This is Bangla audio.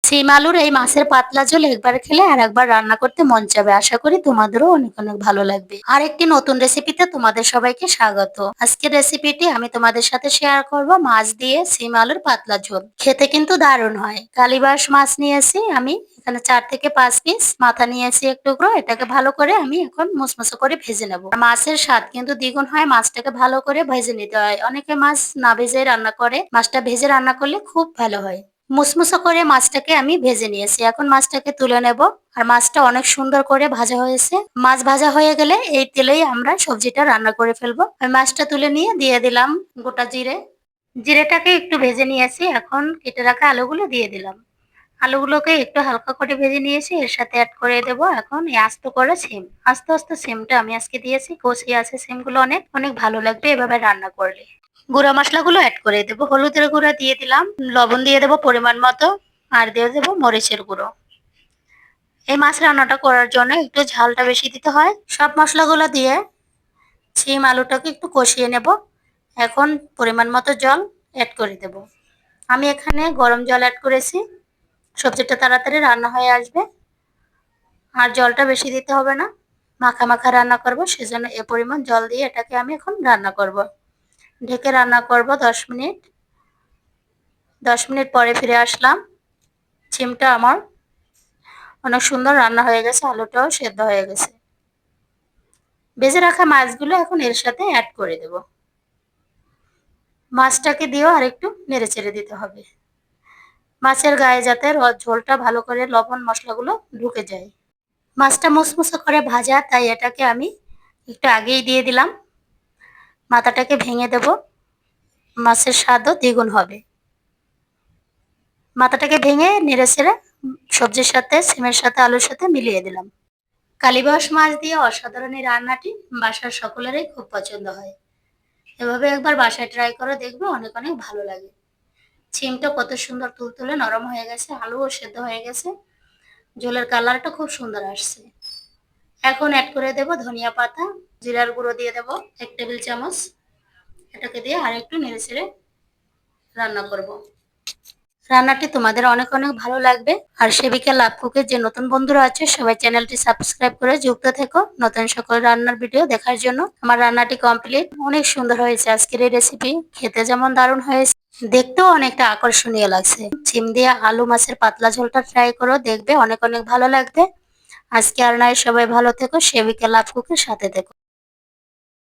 শিম আলুর এই মাছের পাতলা ঝোল একবার খেলে আর একবার রান্না করতে মন চাবে। আশা করি তোমাদেরও অনেক অনেক ভালো লাগবে। আর একটি নতুন রেসিপিতে তোমাদের সবাইকে স্বাগত। আজকের রেসিপিটি আমি তোমাদের সাথে শেয়ার করব মাছ দিয়ে শিম আলুর পাতলা ঝোল। খেতে কিন্তু দারুণ হয়। কালিবাস মাছ নিয়েছি আমি এখানে 4 থেকে 5 পিস, মাথা নিয়েছি এক টুকরো। এটাকে ভালো করে আমি এখন মুসমুসো করে ভেজে নেব। মাছের স্বাদ কিন্তু দ্বিগুণ হয় মাছটাকে ভালো করে ভেজে নিতে হয়। অনেকে মাছ না ভেজে রান্না করে, মাছটা ভেজে রান্না করলে খুব ভালো হয়। মুসমুসো করে মাছটাকে আমি ভেজে নিয়েছি। এখন মাছটাকে তুলে নেব। আর মাছটা অনেক সুন্দর করে ভাজা হয়েছে। মাছ ভাজা হয়ে গেলে এই তেলেই আমরা সবজিটা রান্না করে ফেলবো। আমি মাছটা তুলে নিয়ে দিয়ে দিলাম গোটা জিরে। জিরেটাকে একটু ভেজে নিয়েছি। এখন কেটে রাখা আলুগুলো দিয়ে দিলাম। আলুগুলোকে একটু হালকা করে ভেজে নিয়েছি। এর সাথে অ্যাড করে দেবো এখন এই আস্ত করে সিম। আস্তে আস্তে সিমটা আমি আজকে দিয়েছি। কষিয়ে আছে সিমগুলো, অনেক অনেক ভালো লাগবে এভাবে রান্না করলে। গুঁড়া মশলাগুলো অ্যাড করে দেবো। হলুদের গুঁড়া দিয়ে দিলাম, লবণ দিয়ে দেবো পরিমাণ মতো, আর দিয়ে দেবো মরিচের গুঁড়ো। এই মাছ রান্নাটা করার জন্য একটু ঝালটা বেশি দিতে হয়। সব মশলাগুলো দিয়ে শিম আলুটাকে একটু কষিয়ে নেব। এখন পরিমাণ মতো জল অ্যাড করে দেব। আমি এখানে গরম জল অ্যাড করেছি, সবজিটা তাড়াতাড়ি রান্না হয়ে আসবে। আর জলটা বেশি দিতে হবে না, মাখা মাখা রান্না করব, সেজন্য এ পরিমাণ জল দিয়ে এটাকে আমি এখন রান্না করব। ঢেকে রান্না করব 10 মিনিট। 10 মিনিট পরে ফিরে আসলাম। শিমটা আমার অনেক সুন্দর রান্না হয়ে গেছে, আলুটাও সেদ্ধ হয়ে গেছে। ভেজে রাখা মাছগুলো এখন এর সাথে অ্যাড করে দেব। মাছটাকে দিয়েও আর একটু নেড়ে চেড়ে দিতে হবে, মাছের গায়ে যাতে ঝোলটা ভালো করে লবণ মশলাগুলো ঢুকে যায়। মাছটা মুসমুসে করে ভাজা, তাই এটাকে আমি একটু আগেই দিয়ে দিলাম। মাথাটাকে ভেঙে দেব, মাছের স্বাদও দ্বিগুণ হবে। মাথাটাকে ভেঙে নেড়ে ছেড়ে সবজির সাথে, সিমের সাথে, আলুর সাথে মিলিয়ে দিলাম। কালীবাউস মাছ দিয়ে অসাধারণ এই রান্নাটি বাসার সকলেরই খুব পছন্দ হয়। এভাবে একবার বাসায় ট্রাই করে দেখবে, অনেক অনেক ভালো লাগে। সিমটা কত সুন্দর তুলতুলে নরম হয়ে গেছে, আলুও সেদ্ধ হয়ে গেছে, ঝোলের কালারটা খুব সুন্দর আসছে। এখন অ্যাড করে দেব ধনিয়া পাতা, জিরার গুঁড়ো দিয়ে দেব 1 টেবিল চামচ। এটাকে দিয়ে আর একটু নেড়ে ছেড়ে রান্না করব। রান্নাটি তোমাদের অনেক অনেক ভালো লাগবে। আর সেবিকা লাভ কুকের যে নতুন বন্ধুরা আছে সবাই চ্যানেলটি সাবস্ক্রাইব করে যুক্ত থেকো নতুন সকল রান্নার ভিডিও দেখার জন্য। আমার রান্নাটি কমপ্লিট, অনেক সুন্দর হয়েছে আজকের এই রেসিপি। খেতে যেমন দারুণ হয়েছে, দেখতেও অনেকটা আকর্ষণীয় লাগছে। সিম দিয়ে আলু মাছের পাতলা ঝোলটা ট্রাই করো, দেখবে অনেক অনেক ভালো লাগবে। আজকে আর নাই, সবাই ভালো থেকো, সেবিকা লাভ কুকের সাথে থেকো।